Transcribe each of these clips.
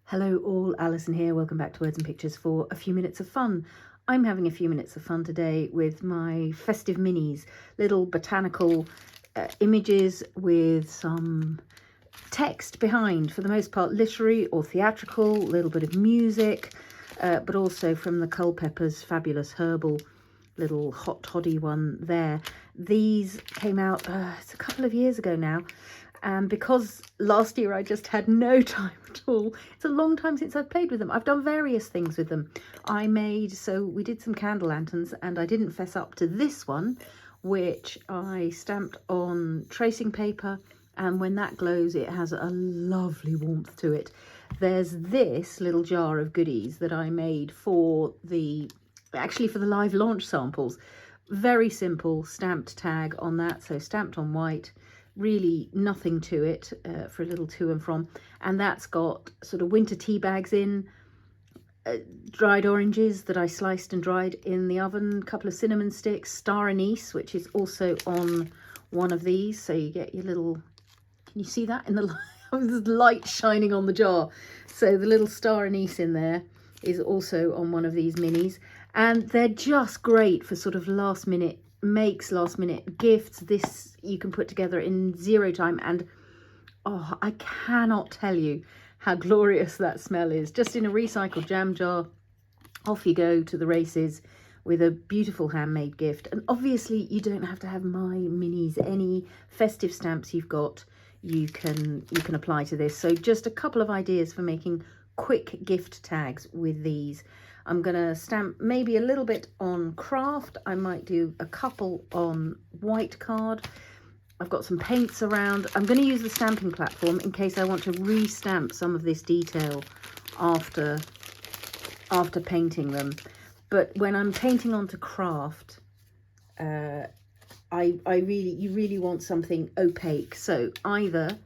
Hello all, Alison here. Welcome back to Words and Pictures for a few minutes of fun. I'm having a few minutes of fun today with my Festive Minis, little botanical images with some text behind, for the most part literary or theatrical, a little bit of music, but also from the Culpepper's fabulous herbal little hot toddy one there. These came out, it's a couple of years ago now. And because last year I just had no time at all, it's a long time since I've played with them. I've done various things with them. We did some candle lanterns, and I didn't fess up to this one, which I stamped on tracing paper. And when that glows, it has a lovely warmth to it. There's this little jar of goodies that I made for the live launch samples. Very simple stamped tag on that, so stamped on white. Really nothing to it for a little to and from, and that's got sort of winter tea bags in, dried oranges that I sliced and dried in the oven, a couple of cinnamon sticks, star anise, which is also on one of these, so you get your little, can you see that in the light shining on the jar? So the little star anise in there is also on one of these minis, and they're just great for sort of last minute gifts. This you can put together in zero time, and oh, I cannot tell you how glorious that smell is. Just in a recycled jam jar, off you go to the races with a beautiful handmade gift. And obviously you don't have to have my minis. Any festive stamps you've got, you can apply to this. So just a couple of ideas for making quick gift tags with these. I'm going to stamp maybe a little bit on craft. I might do a couple on white card. I've got some paints around. I'm going to use the stamping platform in case I want to re-stamp some of this detail after painting them. But when I'm painting onto craft, you really want something opaque. So either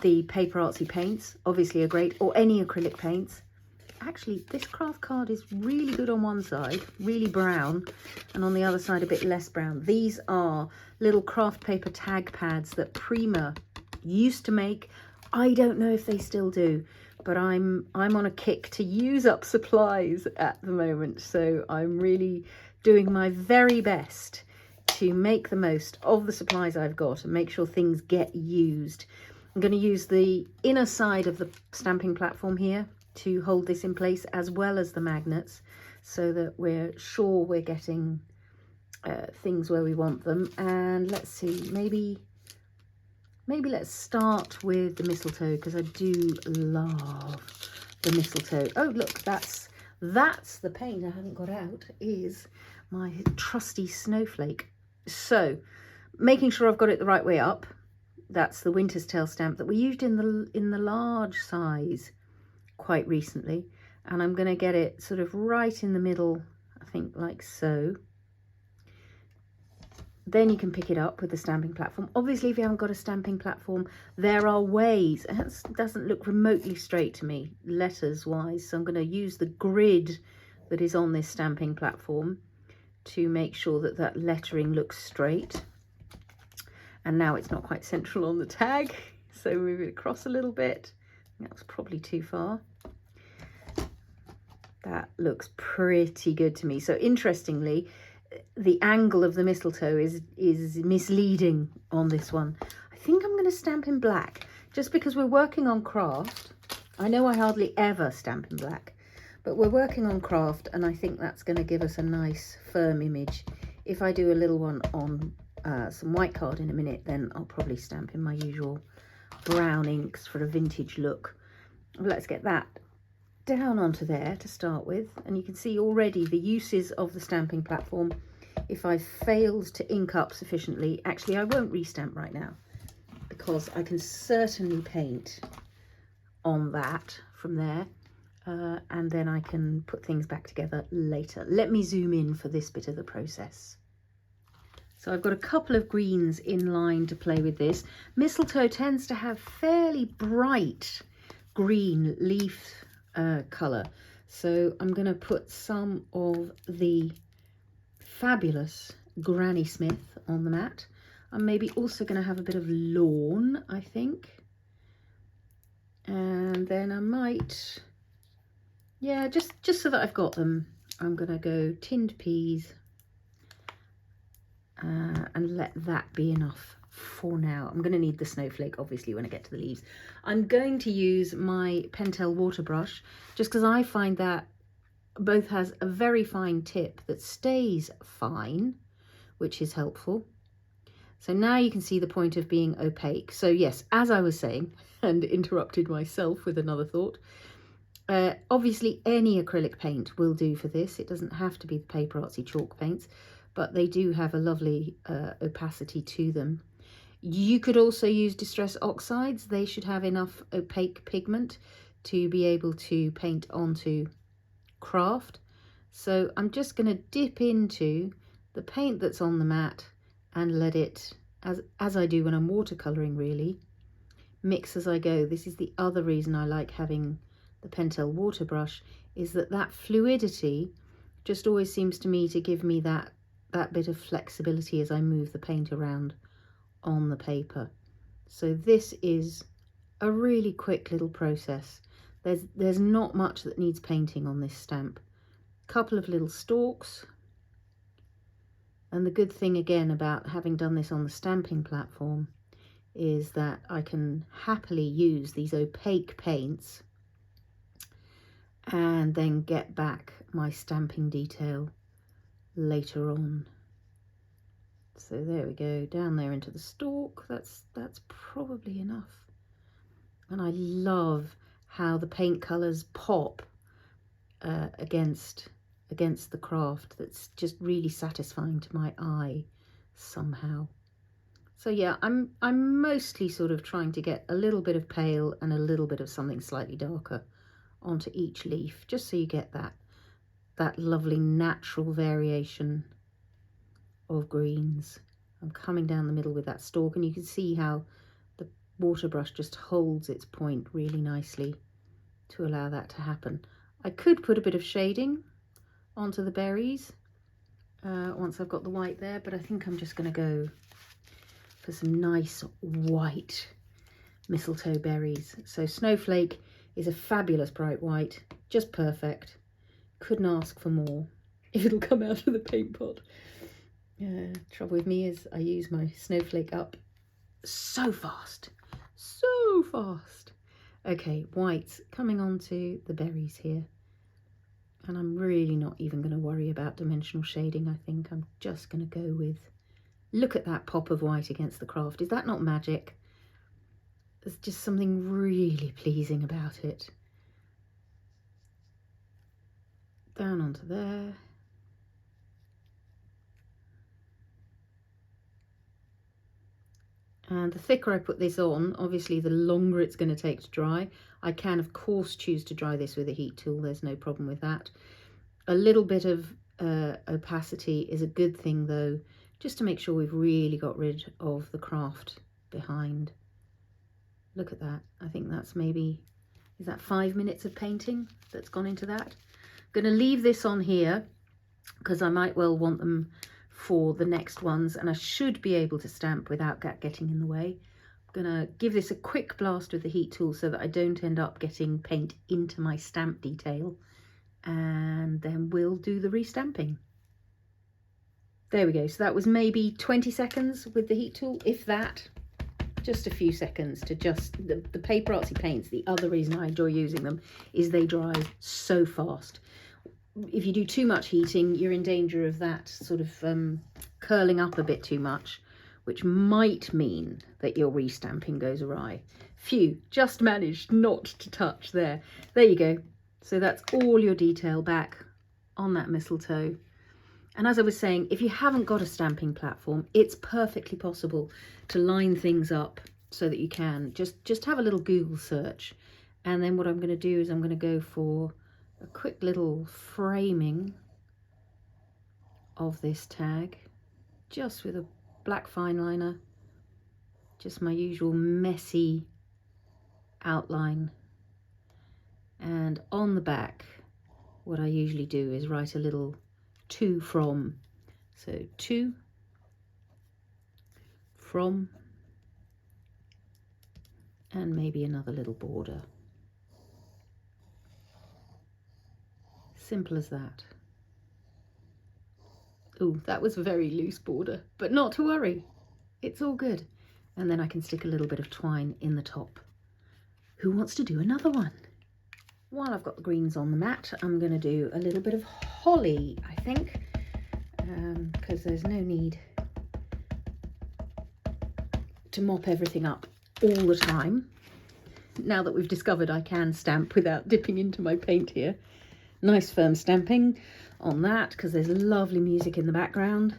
the PaperArtsy paints, obviously are great, or any acrylic paints. Actually, this craft card is really good on one side, really brown, and on the other side a bit less brown. These are little craft paper tag pads that Prima used to make. I don't know if they still do, but I'm on a kick to use up supplies at the moment, so I'm really doing my very best to make the most of the supplies I've got and make sure things get used. I'm going to use the inner side of the stamping platform here to hold this in place, as well as the magnets, so that we're sure we're getting things where we want them. And let's see, maybe let's start with the mistletoe, because I do love the mistletoe. Oh look, that's the paint I haven't got out, is my trusty Snowflake. So making sure I've got it the right way up. That's the Winter's Tale stamp that we used in the large size quite recently, and I'm going to get it sort of right in the middle, I think, like so. Then you can pick it up with the stamping platform. Obviously, if you haven't got a stamping platform, there are ways. It doesn't look remotely straight to me, letters wise, so I'm going to use the grid that is on this stamping platform to make sure that that lettering looks straight. And now it's not quite central on the tag, so move it across a little bit. That was probably too far. That looks pretty good to me. So interestingly, the angle of the mistletoe is misleading on this one. I think I'm going to stamp in black, just because we're working on craft. I know I hardly ever stamp in black, but we're working on craft, and I think that's going to give us a nice firm image. If I do a little one on some white card in a minute, then I'll probably stamp in my usual brown inks for a vintage look. Let's get that down onto there to start with, and you can see already the uses of the stamping platform. If I failed to ink up sufficiently, actually I won't restamp right now, because I can certainly paint on that from there, and then I can put things back together later. Let me zoom in for this bit of the process. So I've got a couple of greens in line to play with this. Mistletoe tends to have fairly bright green leaf colour, so I'm going to put some of the fabulous Granny Smith on the mat. I'm maybe also going to have a bit of lawn, I think. And then I might, yeah, just so that I've got them, I'm gonna go tinned peas and let that be enough for now. I'm gonna need the snowflake obviously when I get to the leaves. I'm going to use my Pentel Water Brush just because I find that both has a very fine tip that stays fine, which is helpful. So now you can see the point of being opaque. So yes, as I was saying, and interrupted myself with another thought, obviously any acrylic paint will do for this. It doesn't have to be the PaperArtsy chalk paints, but they do have a lovely opacity to them. You could also use distress oxides. They should have enough opaque pigment to be able to paint onto craft. So I'm just going to dip into the paint that's on the mat and let it, as I do when I'm watercolouring really, mix as I go. This is the other reason I like having the Pentel Water Brush, is that fluidity just always seems to me to give me that bit of flexibility as I move the paint around on the paper. So this is a really quick little process. There's not much that needs painting on this stamp. A couple of little stalks. And the good thing again about having done this on the stamping platform is that I can happily use these opaque paints and then get back my stamping detail later on. So there we go, down there into the stalk. That's probably enough. And I love how the paint colours pop against the craft. That's just really satisfying to my eye somehow. So yeah, I'm mostly sort of trying to get a little bit of pale and a little bit of something slightly darker onto each leaf, just so you get that lovely natural variation of greens. I'm coming down the middle with that stalk, and you can see how the water brush just holds its point really nicely to allow that to happen. I could put a bit of shading onto the berries once I've got the white there, but I think I'm just going to go for some nice white mistletoe berries. So Snowflake is a fabulous bright white, just perfect. Couldn't ask for more if it'll come out of the paint pot. Trouble with me is I use my Snowflake up so fast. Okay, whites coming onto the berries here. And I'm really not even going to worry about dimensional shading. I think I'm just going to go with, look at that pop of white against the craft. Is that not magic? There's just something really pleasing about it. Down onto there. And the thicker I put this on, obviously the longer it's going to take to dry. I can of course choose to dry this with a heat tool, there's no problem with that. A little bit of opacity is a good thing though, just to make sure we've really got rid of the craft behind. Look at that. I think that's maybe, is that 5 minutes of painting that's gone into that? I'm going to leave this on here because I might well want them for the next ones, and I should be able to stamp without that getting in the way. I'm going to give this a quick blast with the heat tool so that I don't end up getting paint into my stamp detail, and then we'll do the restamping. There we go. So that was maybe 20 seconds with the heat tool, if that. Just a few seconds to just, the PaperArtsy paints, the other reason I enjoy using them is they dry so fast. If you do too much heating, you're in danger of that sort of curling up a bit too much, which might mean that your restamping goes awry. Phew, just managed not to touch there. There you go. So that's all your detail back on that mistletoe. And as I was saying, if you haven't got a stamping platform, it's perfectly possible to line things up so that you can. Just have a little Google search. And then what I'm going to do is I'm going to go for a quick little framing of this tag, just with a black fine liner, just my usual messy outline. And on the back, what I usually do is write a little to from, so to, from, and maybe another little border. Simple as that. Oh, that was a very loose border, but not to worry. It's all good. And then I can stick a little bit of twine in the top. Who wants to do another one? While I've got the greens on the mat, I'm going to do a little bit of holly, I think, because there's no need to mop everything up all the time. Now that we've discovered I can stamp without dipping into my paint here. Nice firm stamping on that because there's lovely music in the background.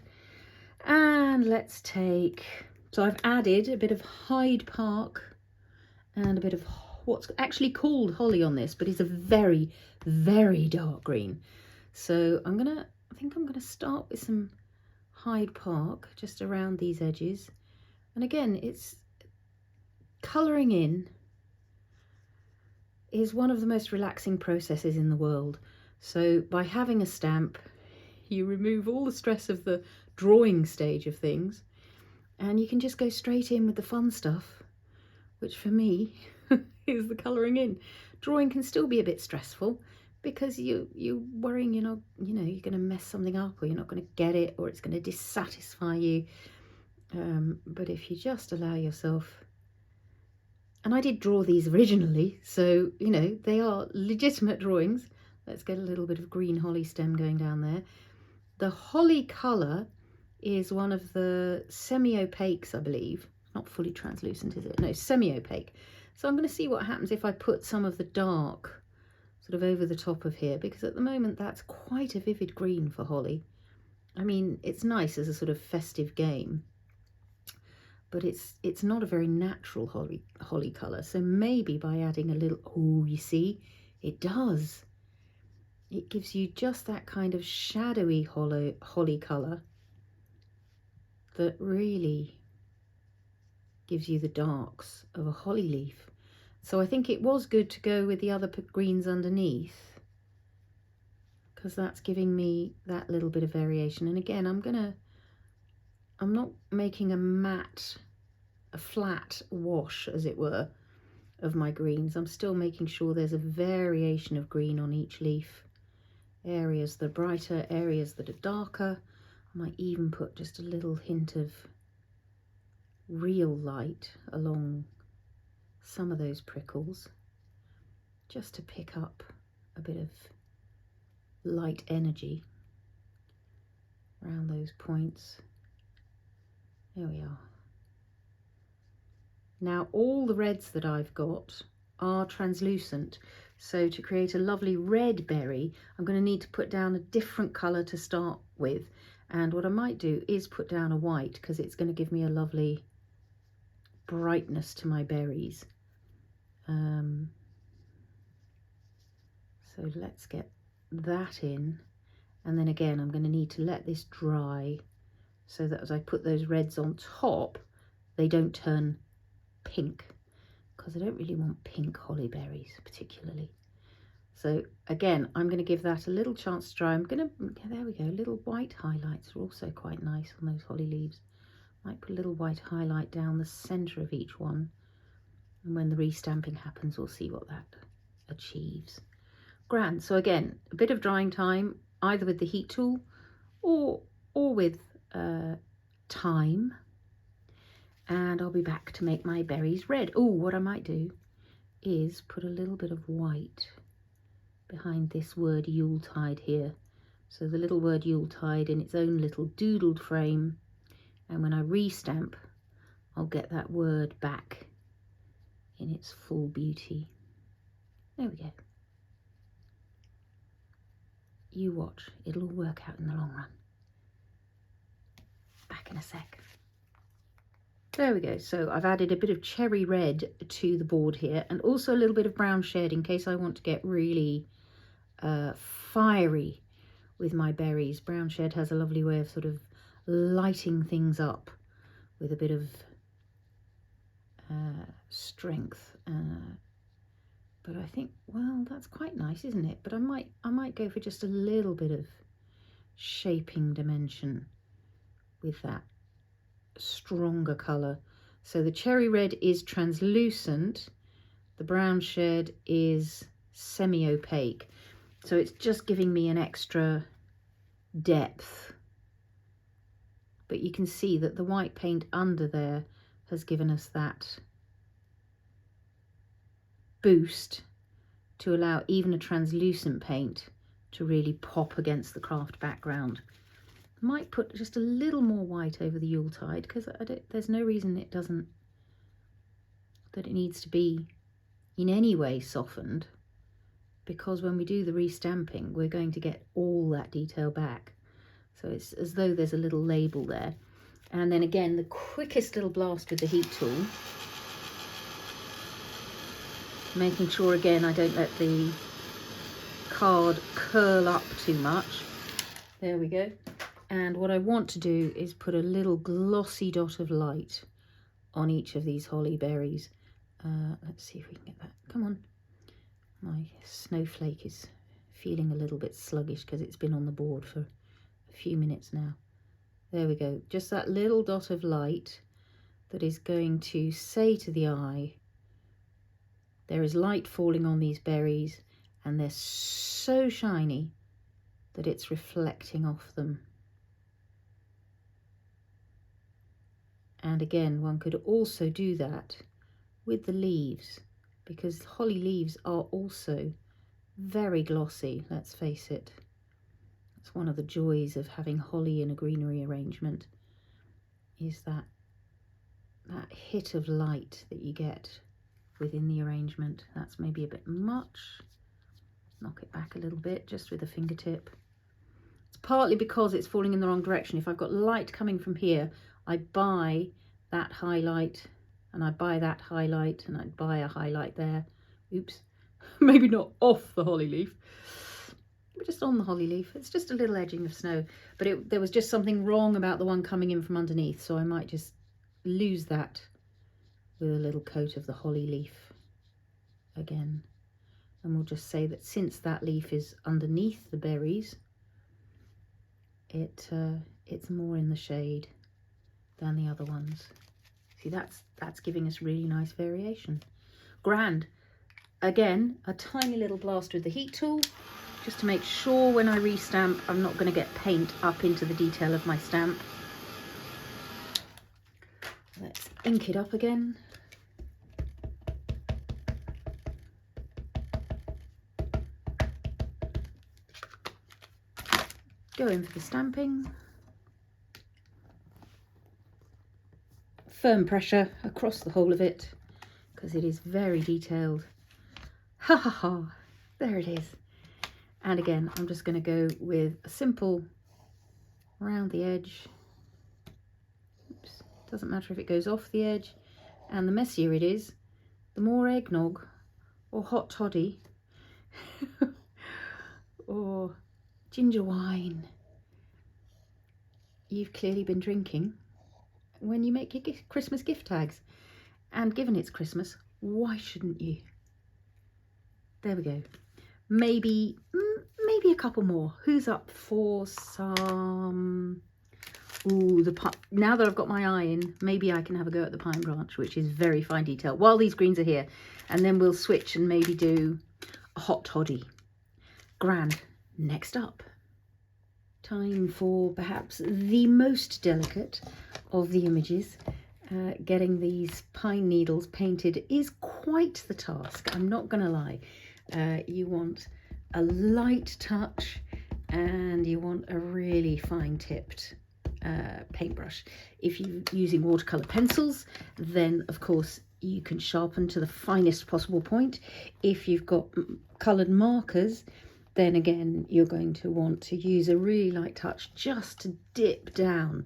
And let's take, so I've added a bit of Hyde Park and a bit of what's actually called holly on this, but it's a very, very dark green. So I think I'm gonna start with some Hyde Park just around these edges. And again, it's colouring in is one of the most relaxing processes in the world. So by having a stamp, you remove all the stress of the drawing stage of things, and you can just go straight in with the fun stuff, which for me is the colouring in. Drawing can still be a bit stressful because you're worrying you're going to mess something up, or you're not going to get it, or it's going to dissatisfy you. But if you just allow yourself, and I did draw these originally, so they are legitimate drawings. Let's get a little bit of green holly stem going down there. The holly colour is one of the semi-opaques, I believe. Not fully translucent, is it? No, semi-opaque. So I'm going to see what happens if I put some of the dark sort of over the top of here, because at the moment that's quite a vivid green for holly. I mean, it's nice as a sort of festive game, but it's not a very natural holly colour. So maybe by adding a little, oh, you see, it does. It gives you just that kind of shadowy holly colour that really gives you the darks of a holly leaf. So I think it was good to go with the other greens underneath, because that's giving me that little bit of variation. And again, I'm not making a flat wash, as it were, of my greens. I'm still making sure there's a variation of green on each leaf. Areas that are brighter, areas that are darker. I might even put just a little hint of real light along some of those prickles, just to pick up a bit of light energy around those points. There we are. Now all the reds that I've got are translucent, so to create a lovely red berry I'm going to need to put down a different colour to start with, and what I might do is put down a white, because it's going to give me a lovely brightness to my berries. So let's get that in, and then again I'm going to need to let this dry so that as I put those reds on top they don't turn pink, because I don't really want pink holly berries particularly. So again, I'm going to give that a little chance to dry. There we go, little white highlights are also quite nice on those holly leaves. Might put a little white highlight down the centre of each one, and when the restamping happens we'll see what that achieves. Grand. So again, a bit of drying time, either with the heat tool or with time, and I'll be back to make my berries red. Oh, what I might do is put a little bit of white behind this word Yuletide here, so the little word Yuletide in its own little doodled frame, and when I restamp I'll get that word back in its full beauty. There we go. You watch, it'll all work out in the long run. Back in a sec. There we go. So I've added a bit of cherry red to the board here, and also a little bit of brown shed in case I want to get really fiery with my berries. Brown shed has a lovely way of sort of lighting things up with a bit of strength. But I think, well, that's quite nice, isn't it? But I might go for just a little bit of shaping dimension with that stronger colour. So the cherry red is translucent, the brown shed is semi-opaque. So it's just giving me an extra depth. But you can see that the white paint under there has given us that boost to allow even a translucent paint to really pop against the craft background. I might put just a little more white over the Yuletide because there's no reason that it needs to be in any way softened, because when we do the restamping we're going to get all that detail back. So it's as though there's a little label there. And then again, the quickest little blast with the heat tool, making sure again I don't let the card curl up too much. There we go. And what I want to do is put a little glossy dot of light on each of these holly berries. Let's see if we can get that. Come on. My snowflake is feeling a little bit sluggish because it's been on the board for a few minutes now. There we go. Just that little dot of light that is going to say to the eye, there is light falling on these berries and they're so shiny that it's reflecting off them. And again, one could also do that with the leaves, because holly leaves are also very glossy, let's face it. It's one of the joys of having holly in a greenery arrangement, is that hit of light that you get within the arrangement. That's maybe a bit much. Knock it back a little bit just with a fingertip. It's partly because it's falling in the wrong direction. If I've got light coming from here, I buy that highlight and I buy that highlight and I'd buy a highlight there. Oops, maybe not off the holly leaf, but just on the holly leaf. It's just a little edging of snow, but there was just something wrong about the one coming in from underneath, so I might just lose that with a little coat of the holly leaf again. And we'll just say that since that leaf is underneath the berries, it's more in the shade than the other ones. See, that's giving us really nice variation. Grand. Again, a tiny little blast with the heat tool, just to make sure when I restamp I'm not going to get paint up into the detail of my stamp. Let's ink it up again. Go in for the stamping. Firm pressure across the whole of it because it is very detailed. Ha ha ha, there it is. And again, I'm just going to go with a simple around the edge. Oops, doesn't matter if it goes off the edge. And the messier it is, the more eggnog or hot toddy or ginger wine you've clearly been drinking when you make your Christmas gift tags. And given it's Christmas, why shouldn't you? There we go. Maybe a couple more. Who's up for some? Ooh, now that I've got my eye in, maybe I can have a go at the pine branch, which is very fine detail, while these greens are here. And then we'll switch and maybe do a hot toddy. Grand. Next up, time for perhaps the most delicate of the images. Getting these pine needles painted is quite the task, I'm not going to lie. You want a light touch and you want a really fine tipped paintbrush. If you're using watercolor pencils, then of course you can sharpen to the finest possible point. If you've got colored markers, then again you're going to want to use a really light touch just to dip down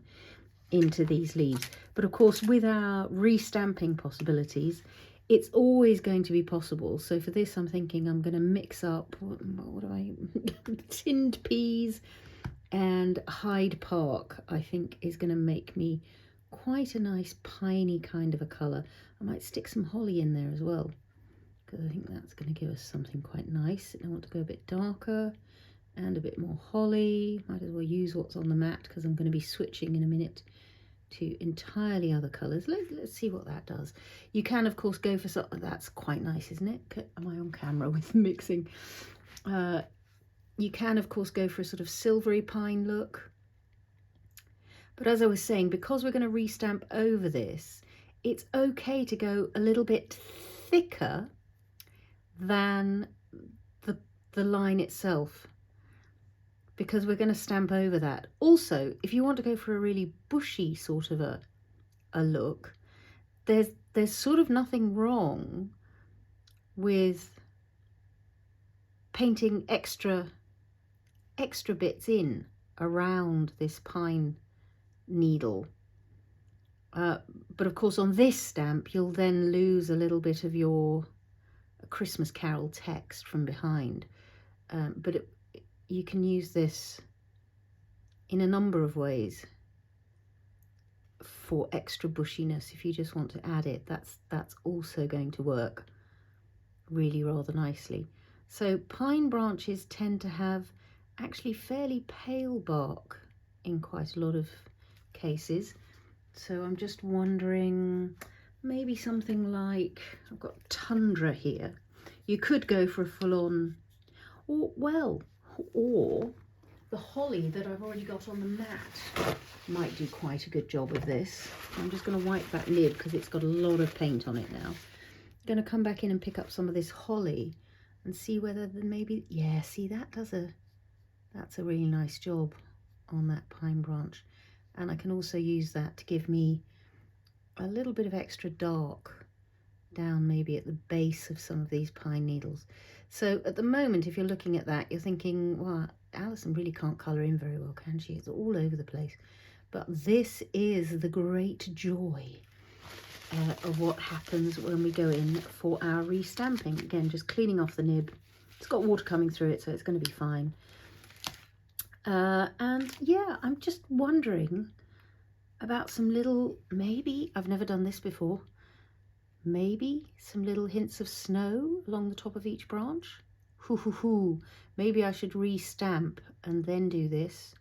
into these leaves. But of course, with our restamping possibilities, it's always going to be possible. So for this, I'm thinking I'm going to mix up tinned peas and Hyde Park. I think is going to make me quite a nice piney kind of a colour. I might stick some holly in there as well, because I think that's going to give us something quite nice. And I want to go a bit darker and a bit more holly. Might as well use what's on the mat because I'm going to be switching in a minute to entirely other colours. Let's see what that does. You can of course go for something that's quite nice, isn't it? Am I on camera with mixing? You can, of course, go for a sort of silvery pine look. But as I was saying, because we're going to restamp over this, it's okay to go a little bit thicker than the line itself, because we're going to stamp over that. Also, if you want to go for a really bushy sort of a look, there's sort of nothing wrong with painting extra bits in around this pine needle. But of course on this stamp you'll then lose a little bit of your Christmas Carol text from behind. But you can use this in a number of ways for extra bushiness. If you just want to add it, that's also going to work really rather nicely. So pine branches tend to have actually fairly pale bark in quite a lot of cases. So I'm just wondering, maybe something like, I've got tundra here. You could go for a full-on, or the holly that I've already got on the mat might do quite a good job of this. I'm just going to wipe that lid because it's got a lot of paint on it now. I'm going to come back in and pick up some of this holly and see whether maybe, yeah, see, that's a really nice job on that pine branch. And I can also use that to give me a little bit of extra dark down maybe at the base of some of these pine needles. So at the moment, if you're looking at that, you're thinking, well, Alison really can't colour in very well, can she? It's all over the place. But this is the great joy of what happens when we go in for our restamping. Again, just cleaning off the nib. It's got water coming through it, so it's going to be fine. And yeah, I'm just wondering about some little, maybe, I've never done this before, maybe some little hints of snow along the top of each branch. Maybe I should restamp and then do this,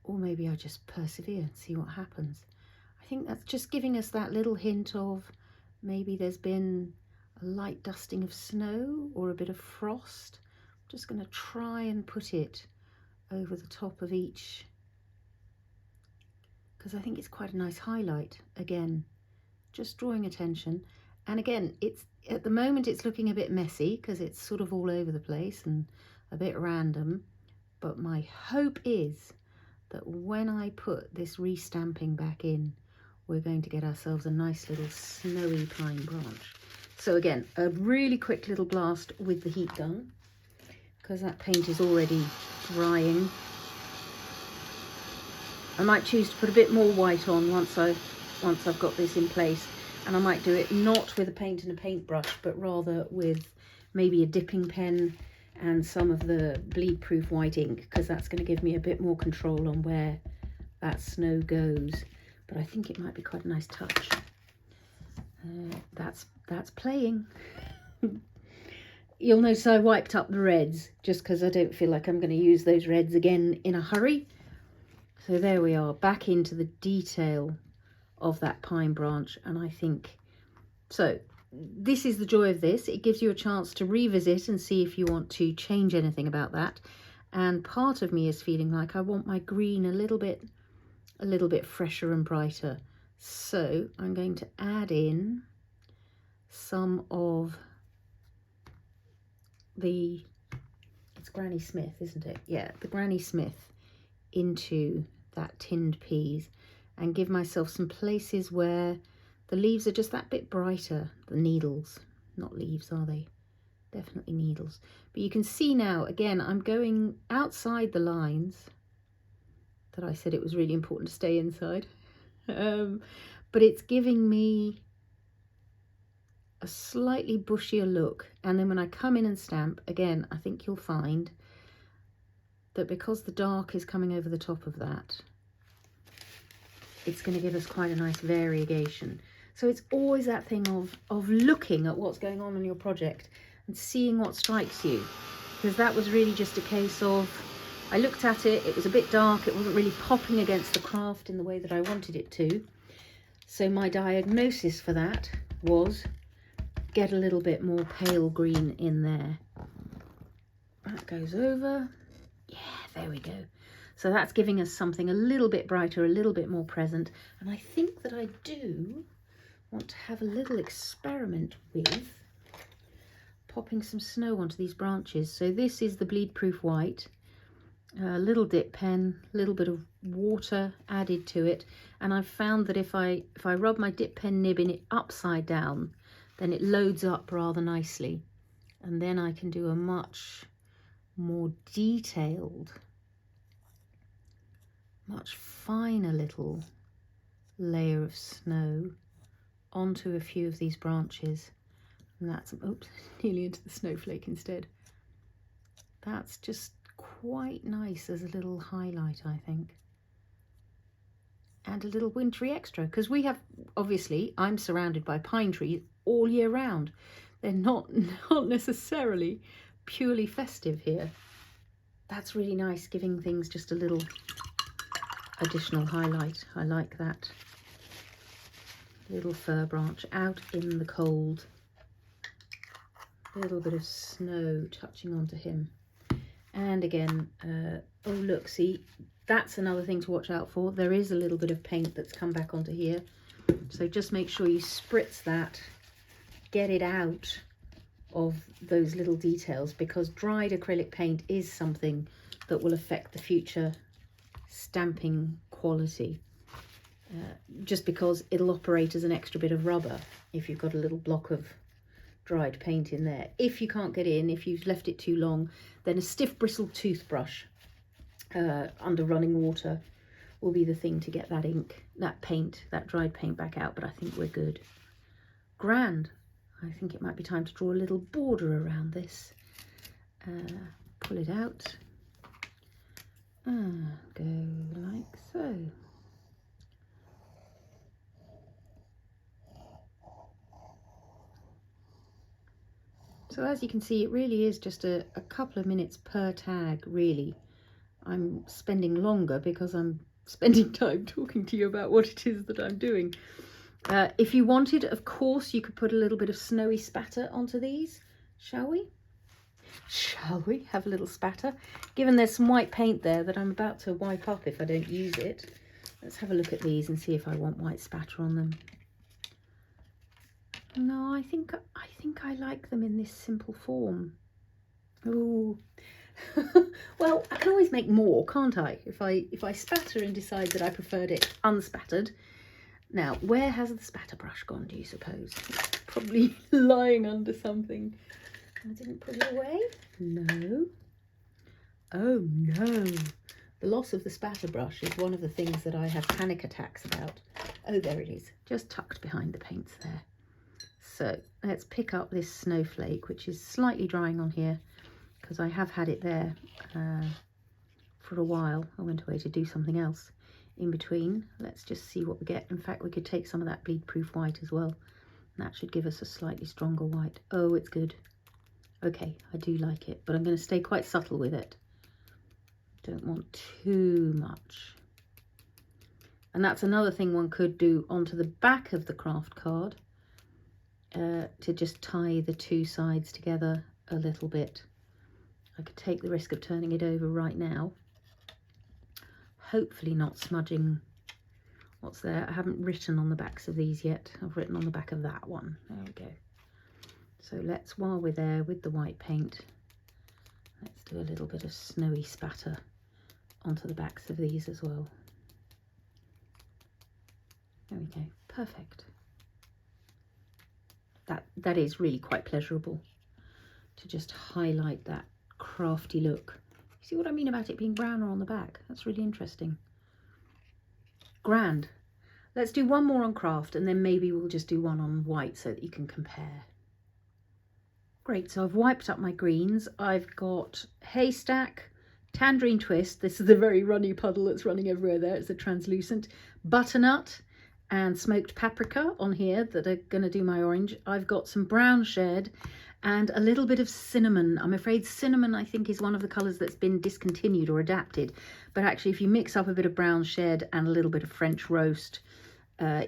or maybe I just persevere and see what happens. I think that's just giving us that little hint of maybe there's been a light dusting of snow or a bit of frost. I'm just going to try and put it over the top of each, because I think it's quite a nice highlight. Again, just drawing attention. And again, it's at the moment it's looking a bit messy because it's sort of all over the place and a bit random, but my hope is that when I put this restamping back in, we're going to get ourselves a nice little snowy pine branch. So again, a really quick little blast with the heat gun, because that paint is already drying. I might choose to put a bit more white on once I've got this in place, and I might do it not with a paint and a paintbrush, but rather with maybe a dipping pen and some of the Bleedproof white ink, because that's going to give me a bit more control on where that snow goes. But I think it might be quite a nice touch. That's playing. You'll notice I wiped up the reds just because I don't feel like I'm going to use those reds again in a hurry. So there we are, back into the detail of that pine branch. And I think, so this is the joy of this. It gives you a chance to revisit and see if you want to change anything about that. And part of me is feeling like I want my green a little bit fresher and brighter. So I'm going to add in some of it's Granny Smith, isn't it? Yeah, the Granny Smith into that tinned peas, and give myself some places where the leaves are just that bit brighter. The needles, not leaves, are they? Definitely needles. But you can see now, again, I'm going outside the lines that I said it was really important to stay inside. But it's giving me a slightly bushier look. And then when I come in and stamp, again, I think you'll find that because the dark is coming over the top of that, it's going to give us quite a nice variegation. So it's always that thing of looking at what's going on in your project and seeing what strikes you. Because that was really just a case of, I looked at it, it was a bit dark, it wasn't really popping against the craft in the way that I wanted it to. So my diagnosis for that was get a little bit more pale green in there. that goes over. Yeah, there we go. So that's giving us something a little bit brighter, a little bit more present. And I think that I do want to have a little experiment with popping some snow onto these branches. So this is the Bleedproof white, a little dip pen, a little bit of water added to it. And I've found that if I rub my dip pen nib in it upside down, then it loads up rather nicely. And then I can do a much more detailed, much finer little layer of snow onto a few of these branches. And that's, oops, nearly into the snowflake instead. That's just quite nice as a little highlight, I think. And a little wintry extra, because we have, obviously, I'm surrounded by pine trees all year round. They're not necessarily purely festive here. That's really nice, giving things just a little additional highlight. I like that. Little fir branch out in the cold. A little bit of snow touching onto him. And again, oh look, see, that's another thing to watch out for. There is a little bit of paint that's come back onto here. So just make sure you spritz that, get it out of those little details, because dried acrylic paint is something that will affect the future stamping quality. Just because it'll operate as an extra bit of rubber if you've got a little block of dried paint in there. If you can't get in, if you've left it too long, then a stiff bristled toothbrush under running water will be the thing to get that ink, that paint, that dried paint back out. But I think we're good. Grand. I think it might be time to draw a little border around this. Pull it out. Go like so. So as you can see, it really is just a couple of minutes per tag, really. I'm spending longer because I'm spending time talking to you about what it is that I'm doing. If you wanted, of course, you could put a little bit of snowy spatter onto these. Shall we? Shall we have a little spatter? Given there's some white paint there that I'm about to wipe up if I don't use it. Let's have a look at these and see if I want white spatter on them. No, I think I like them in this simple form. Ooh. Well, I can always make more, can't I? If I spatter and decide that I preferred it unspattered. Now, where has the spatter brush gone, do you suppose? It's probably lying under something. I didn't put it away? No. Oh no. The loss of the spatter brush is one of the things that I have panic attacks about. Oh, there it is, just tucked behind the paints there. So let's pick up this snowflake, which is slightly drying on here because I have had it there for a while. I went away to do something else in between. Let's just see what we get. In fact, we could take some of that Bleedproof white as well. That should give us a slightly stronger white. Oh, it's good. Okay, I do like it, but I'm going to stay quite subtle with it. Don't want too much. And that's another thing one could do onto the back of the craft card, to just tie the two sides together a little bit. I could take the risk of turning it over right now. Hopefully not smudging what's there. I haven't written on the backs of these yet. I've written on the back of that one. There we go. So let's, while we're there with the white paint, let's do a little bit of snowy spatter onto the backs of these as well. There we go. Perfect. That is really quite pleasurable to just highlight that crafty look. You see what I mean about it being browner on the back? That's really interesting. Grand. Let's do one more on craft and then maybe we'll just do one on white so that you can compare. Great, so I've wiped up my greens. I've got Haystack, Tangerine Twist. This is the very runny puddle that's running everywhere there. It's a translucent. Butternut and smoked paprika on here that are going to do my orange. I've got some brown shed and a little bit of cinnamon. I'm afraid cinnamon, I think, is one of the colours that's been discontinued or adapted. But actually, if you mix up a bit of brown shed and a little bit of French roast,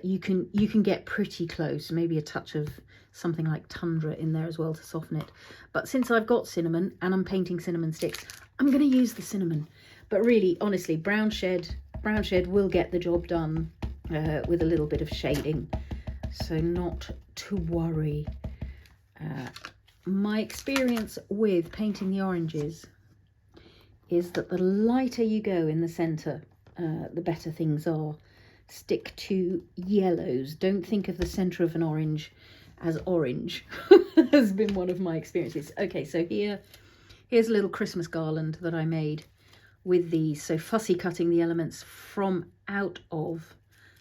you can get pretty close, maybe a touch of something like Tundra in there as well to soften it. But since I've got cinnamon and I'm painting cinnamon sticks, I'm going to use the cinnamon. But really, honestly, brown shed will get the job done with a little bit of shading, so not to worry. My experience with painting the oranges is that the lighter you go in the centre, the better things are. Stick to yellows. Don't think of the centre of an orange as orange. Has been one of my experiences. Okay, so here's a little Christmas garland that I made with these. So fussy cutting the elements from out of,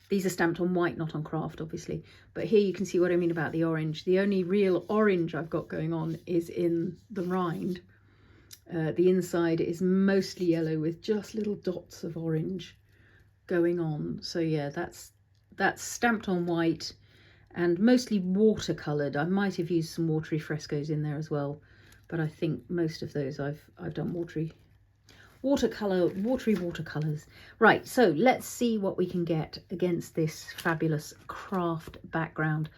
these are stamped on white, not on craft obviously, but here you can see what I mean about the orange. The only real orange I've got going on is in the rind. The inside is mostly yellow with just little dots of orange going on. So yeah, that's stamped on white and mostly watercoloured. I might have used some watery frescoes in there as well, but I think most of those I've done watery watercolours. Right, so let's see what we can get against this fabulous craft background.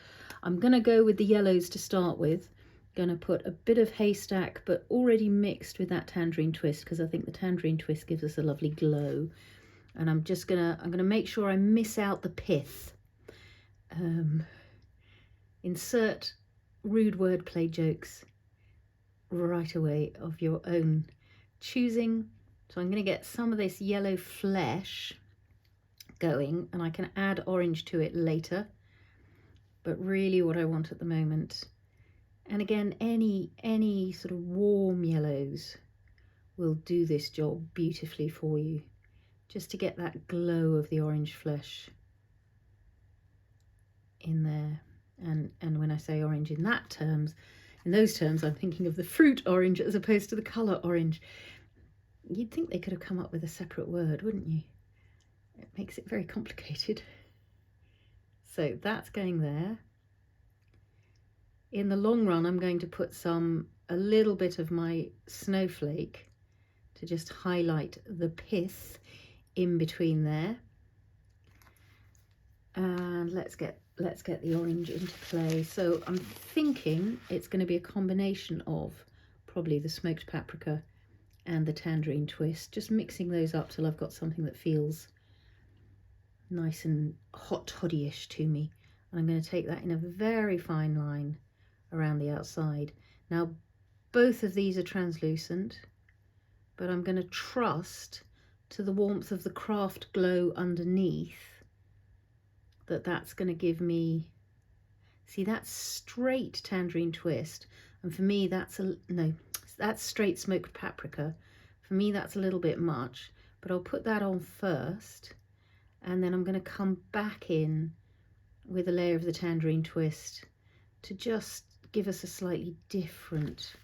I'm going to go with the yellows to start with. Going to put a bit of Haystack, but already mixed with that Tangerine twist, because I think the Tangerine twist gives us a lovely glow. And I'm gonna make sure I miss out the pith. Insert rude wordplay jokes right away of your own choosing. So I'm going to get some of this yellow flesh going, and I can add orange to it later. But really what I want at the moment, and again, any sort of warm yellows will do this job beautifully for you, just to get that glow of the orange flesh in there. And when I say orange in those terms, I'm thinking of the fruit orange as opposed to the colour orange. You'd think they could have come up with a separate word, wouldn't you? It makes it very complicated. So that's going there. In the long run, I'm going to put a little bit of my Snowflake to just highlight the pith in between there. And let's get the orange into play. So I'm thinking it's going to be a combination of probably the smoked paprika and the Tangerine twist, just mixing those up till I've got something that feels nice and hot toddy-ish to me. And I'm going to take that in a very fine line around the outside. Now both of these are translucent, but I'm going to trust to the warmth of the craft glow underneath that's going to give me, see, that's straight Tangerine twist, and for me that's straight smoked paprika. For me that's a little bit much, but I'll put that on first, and then I'm going to come back in with a layer of the Tangerine twist to just give us a slightly different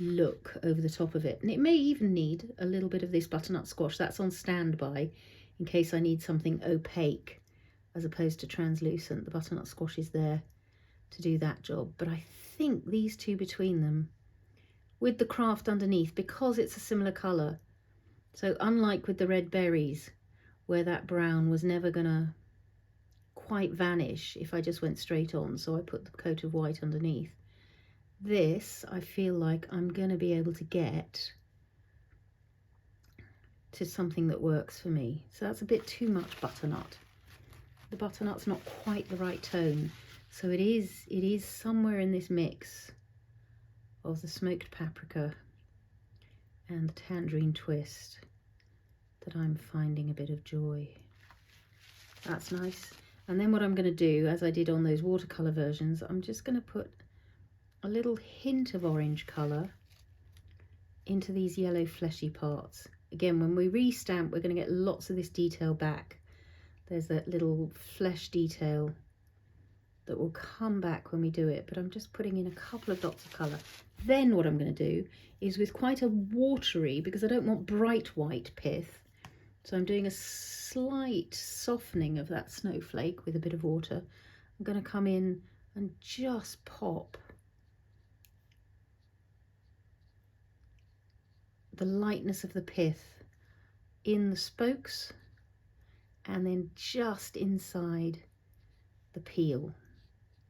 look over the top of it. And it may even need a little bit of this butternut squash. That's on standby in case I need something opaque as opposed to translucent. The butternut squash is there to do that job. But I think these two between them, with the craft underneath, because it's a similar colour, so unlike with the red berries where that brown was never gonna quite vanish if I just went straight on, so I put the coat of white underneath, this I feel like I'm gonna be able to get to something that works for me. So that's a bit too much butternut. The butternut's not quite the right tone, so it is somewhere in this mix of the smoked paprika and the Tangerine twist that I'm finding a bit of joy. That's nice. And then what I'm going to do, as I did on those watercolour versions, I'm just going to put a little hint of orange colour into these yellow fleshy parts. Again, when we re-stamp, we're going to get lots of this detail back. There's that little flesh detail that will come back when we do it, but I'm just putting in a couple of dots of colour. Then what I'm going to do is, with quite a watery, because I don't want bright white pith, so I'm doing a slight softening of that snowflake with a bit of water. I'm going to come in and just pop the lightness of the pith in the spokes and then just inside the peel.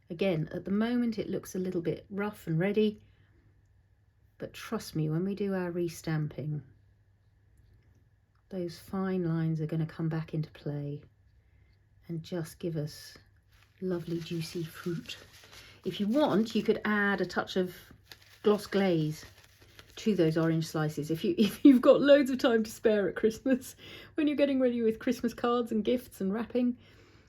Again, at the moment it looks a little bit rough and ready, but trust me, when we do our restamping, those fine lines are going to come back into play and just give us lovely juicy fruit. If you want, you could add a touch of gloss glaze to those orange slices if you've got loads of time to spare at Christmas when you're getting ready with Christmas cards and gifts and wrapping.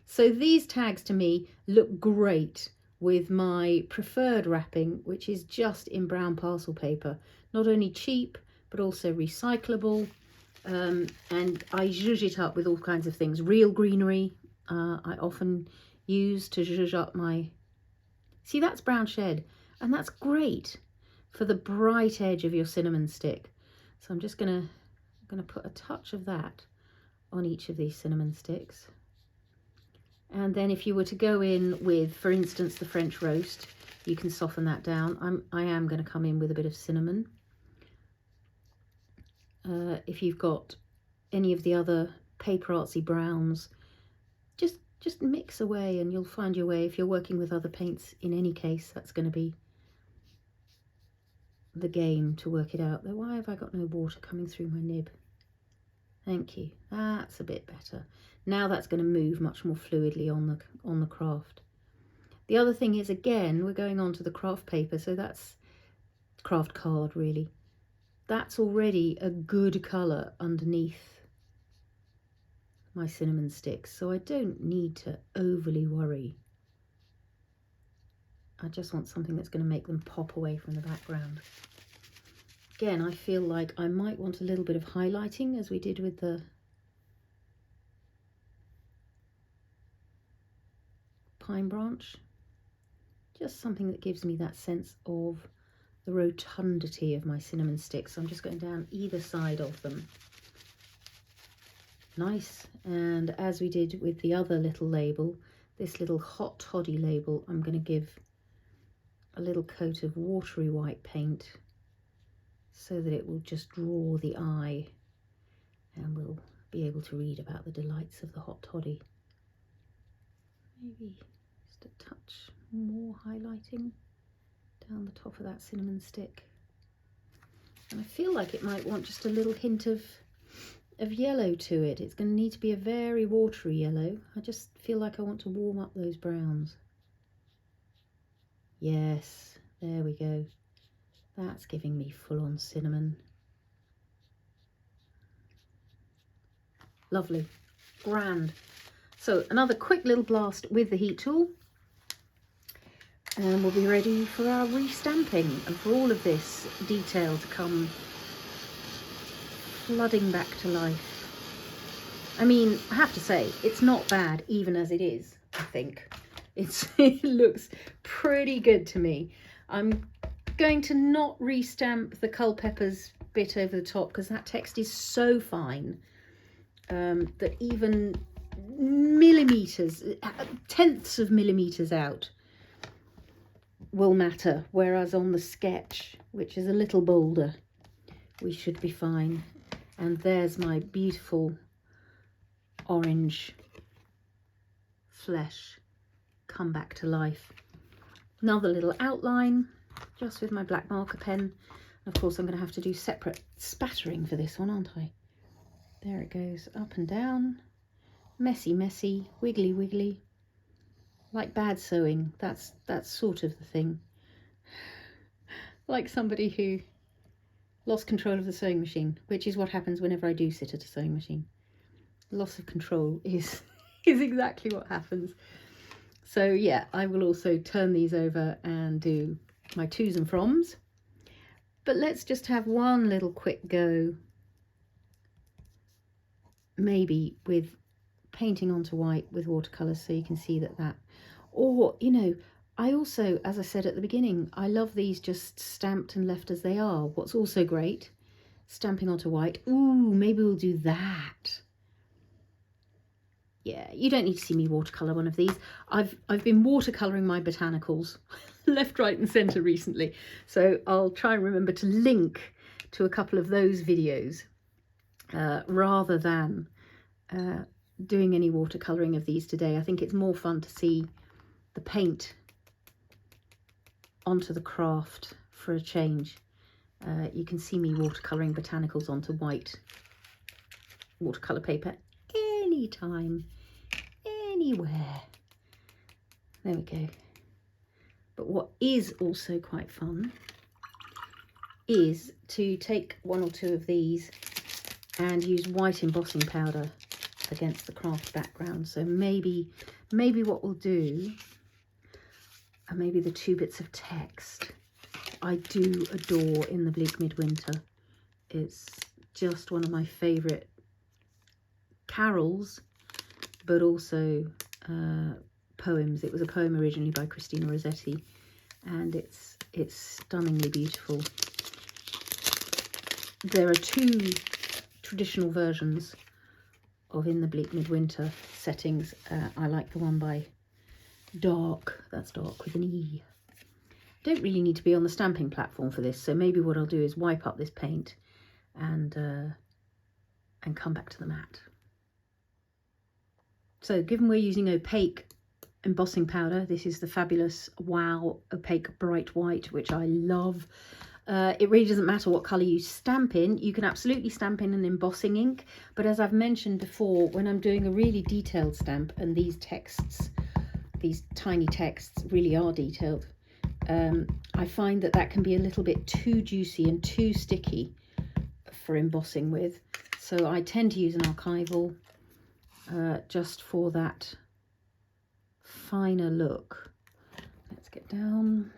So these tags to me look great with my preferred wrapping, which is just in brown parcel paper. Not only cheap, but also recyclable. And I zhuzh it up with all kinds of things. Real greenery I often use to zhuzh up my... See, that's brown shed, and that's great for the bright edge of your cinnamon stick. So I'm just gonna put a touch of that on each of these cinnamon sticks. And then if you were to go in with, for instance, the French roast, you can soften that down. I am going to come in with a bit of cinnamon. If you've got any of the other PaperArtsy browns, just mix away and you'll find your way. If you're working with other paints, in any case, that's going to be the game to work it out. Though, why have I got no water coming through my nib? Thank you. That's a bit better. Now that's going to move much more fluidly on the craft. The other thing is, again, we're going on to the craft paper, so that's craft card really. That's already a good colour underneath my cinnamon sticks, so I don't need to overly worry. I just want something that's going to make them pop away from the background. Again, I feel like I might want a little bit of highlighting, as we did with the pine branch. Just something that gives me that sense of the rotundity of my cinnamon sticks. So I'm just going down either side of them. Nice. And as we did with the other little label, this little hot toddy label, I'm going to give a little coat of watery white paint so that it will just draw the eye, and we'll be able to read about the delights of the hot toddy. Maybe just a touch more highlighting down the top of that cinnamon stick. And I feel like it might want just a little hint of yellow to it. It's going to need to be a very watery yellow. I just feel like I want to warm up those browns. Yes, there we go. That's giving me full-on cinnamon. Lovely, grand. So another quick little blast with the heat tool, and we'll be ready for our restamping and for all of this detail to come flooding back to life. I mean, I have to say, it's not bad even as it is, I think. It looks pretty good to me. I'm going to not restamp the Culpeppers bit over the top because that text is so fine that even millimeters, tenths of millimeters out will matter, whereas on the sketch, which is a little bolder, we should be fine. And there's my beautiful orange flesh come back to life. Another little outline just with my black marker pen. Of course, I'm going to have to do separate spattering for this one, aren't I? There it goes, up and down, messy, messy, wiggly, wiggly, like bad sewing. That's sort of the thing. Like somebody who lost control of the sewing machine, which is what happens whenever I do sit at a sewing machine. Loss of control is exactly what happens. So yeah, I will also turn these over and do my to's and froms. But let's just have one little quick go, maybe with painting onto white with watercolours, so you can see that, or, you know, I also, as I said at the beginning, I love these just stamped and left as they are. What's also great, stamping onto white. Ooh, maybe we'll do that. Yeah, you don't need to see me watercolour one of these. I've been watercolouring my botanicals left, right and centre recently. So I'll try and remember to link to a couple of those videos rather than doing any watercolouring of these today. I think it's more fun to see the paint onto the craft for a change. You can see me watercolouring botanicals onto white watercolour paper anytime, anywhere. There we go. But what is also quite fun is to take one or two of these and use white embossing powder against the craft background. So maybe what we'll do, and maybe the two bits of text I do adore in the Bleak Midwinter. It's just one of my favourite carols, but also poems. It was a poem originally by Christina Rossetti, and it's stunningly beautiful. There are two traditional versions of In the Bleak Midwinter settings. I like the one by Dark, that's Dark with an E. Don't really need to be on the stamping platform for this, so maybe what I'll do is wipe up this paint and come back to the mat. So given we're using opaque embossing powder, this is the fabulous Wow Opaque Bright White, which I love. It really doesn't matter what colour you stamp in. You can absolutely stamp in an embossing ink, but as I've mentioned before, when I'm doing a really detailed stamp, and these texts, these tiny texts really are detailed, I find that can be a little bit too juicy and too sticky for embossing with. So I tend to use an archival just for that finer look. Let's get down.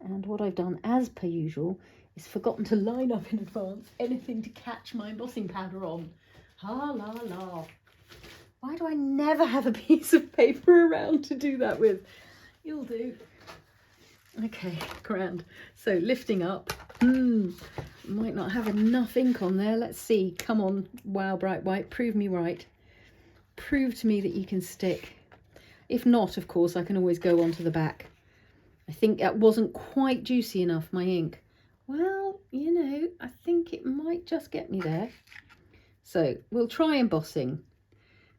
And what I've done, as per usual, is forgotten to line up in advance anything to catch my embossing powder on. Ha la la. Why do I never have a piece of paper around to do that with? You'll do. Okay, grand. So lifting up. Might not have enough ink on there. Let's see. Come on, Wow Bright White. Prove me right. Prove to me that you can stick. If not, of course, I can always go onto the back. I think that wasn't quite juicy enough, my ink. Well, you know, I think it might just get me there. So we'll try embossing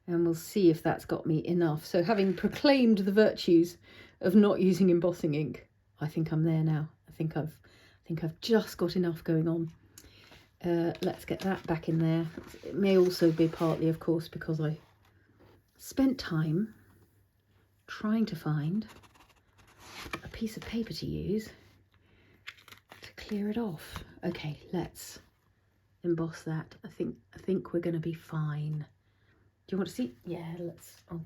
and we'll see if that's got me enough. So having proclaimed the virtues of not using embossing ink, I think I'm there now. I think I've just got enough going on. Let's get that back in there. It may also be partly, of course, because I spent time trying to find a piece of paper to use to clear it off. Okay, let's emboss that. I think we're going to be fine. Do you want to see? Yeah, let's. Oh,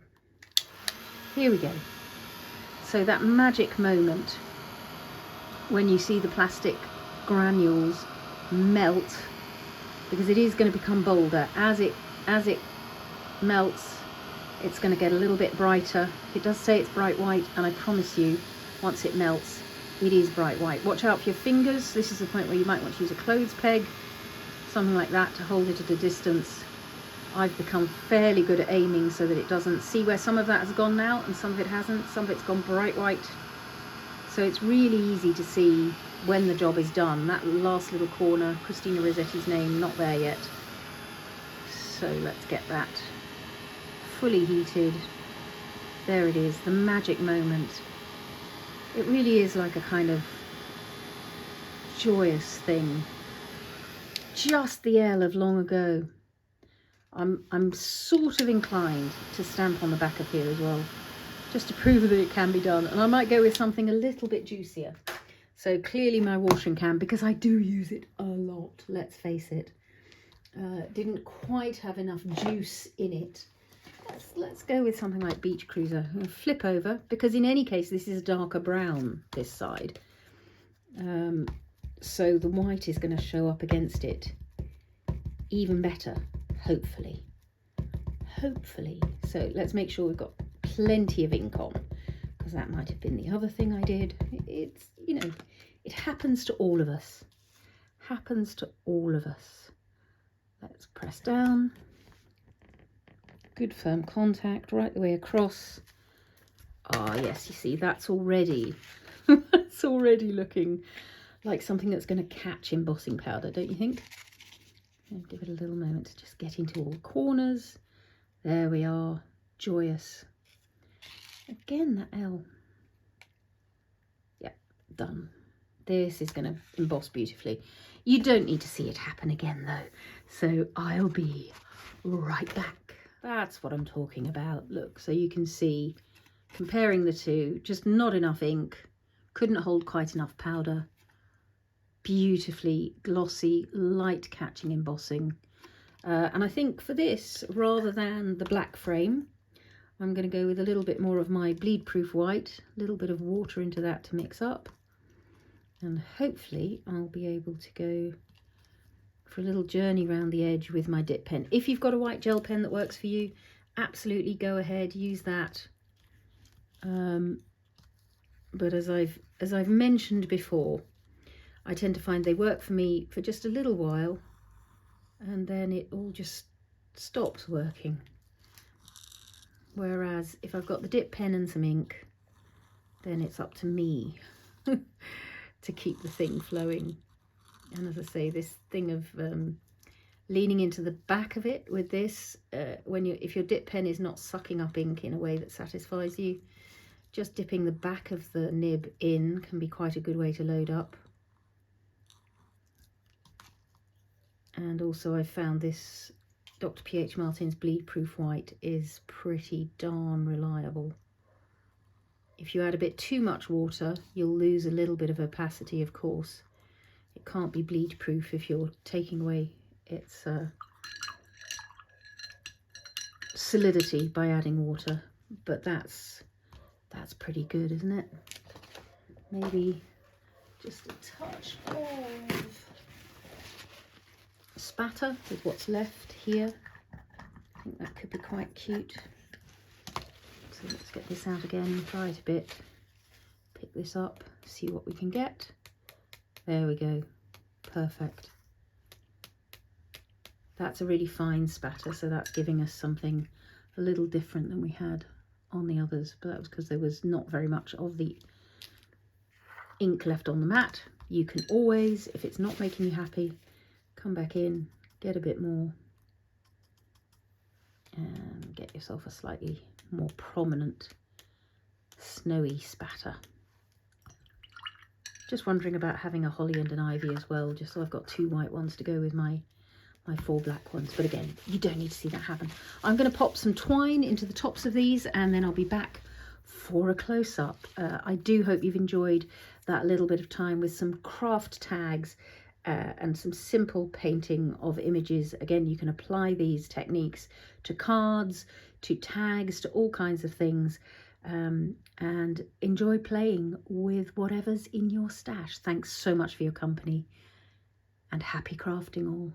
here we go. So that magic moment when you see the plastic granules melt, because it is going to become bolder as it melts. It's going to get a little bit brighter. It does say it's bright white, and I promise you, once it melts, it is bright white. Watch out for your fingers. This is the point where you might want to use a clothes peg, something like that, to hold it at a distance. I've become fairly good at aiming so that it doesn't. See where some of that has gone now and some of it hasn't. Some of it's gone bright white. So it's really easy to see when the job is done. That last little corner, Christina Rossetti's name, not there yet. So let's get that fully heated. There it is, the magic moment. It really is like a kind of joyous thing. Just the ale of long ago. I'm sort of inclined to stamp on the back of here as well, just to prove that it can be done. And I might go with something a little bit juicier. So clearly my watering can, because I do use it a lot, let's face it, didn't quite have enough juice in it. Let's go with something like Beach Cruiser. I'm going to flip over, because in any case this is a darker brown this side. So the white is going to show up against it even better, hopefully. So let's make sure we've got plenty of ink on, because that might have been the other thing I did. It's, you know, it happens to all of us. Let's press down. Good firm contact right the way across. Ah, yes, you see, that's already that's already looking like something that's going to catch embossing powder, don't you think? I'll give it a little moment to just get into all the corners. There we are, joyous. Again, that L. Yeah, done. This is going to emboss beautifully. You don't need to see it happen again though, so I'll be right back. That's what I'm talking about. Look, so you can see, comparing the two, just not enough ink, couldn't hold quite enough powder. Beautifully glossy, light catching embossing. And I think for this, rather than the black frame, I'm going to go with a little bit more of my Bleedproof white, a little bit of water into that to mix up. And hopefully I'll be able to go for a little journey around the edge with my dip pen. If you've got a white gel pen that works for you, absolutely go ahead, use that. But as I've mentioned before, I tend to find they work for me for just a little while and then it all just stops working. Whereas if I've got the dip pen and some ink, then it's up to me to keep the thing flowing. And as I say, this thing of leaning into the back of it with this, if your dip pen is not sucking up ink in a way that satisfies you, just dipping the back of the nib in can be quite a good way to load up. And also I found this Dr. P.H. Martin's Bleedproof White is pretty darn reliable. If you add a bit too much water, you'll lose a little bit of opacity, of course. It can't be bleed proof if you're taking away its solidity by adding water, but that's pretty good, isn't it? Maybe just a touch of spatter with what's left here. I think that could be quite cute. So let's get this out again, try it a bit, pick this up, see what we can get. There we go, perfect. That's a really fine spatter, so that's giving us something a little different than we had on the others, but that was because there was not very much of the ink left on the mat. You can always, if it's not making you happy, come back in, get a bit more, and get yourself a slightly more prominent snowy spatter. Just wondering about having a holly and an ivy as well, just so I've got two white ones to go with my 4 black ones. But again, you don't need to see that happen. I'm going to pop some twine into the tops of these and then I'll be back for a close-up. I do hope you've enjoyed that little bit of time with some craft tags and some simple painting of images. Again, you can apply these techniques to cards, to tags, to all kinds of things. And enjoy playing with whatever's in your stash. Thanks so much for your company and happy crafting all.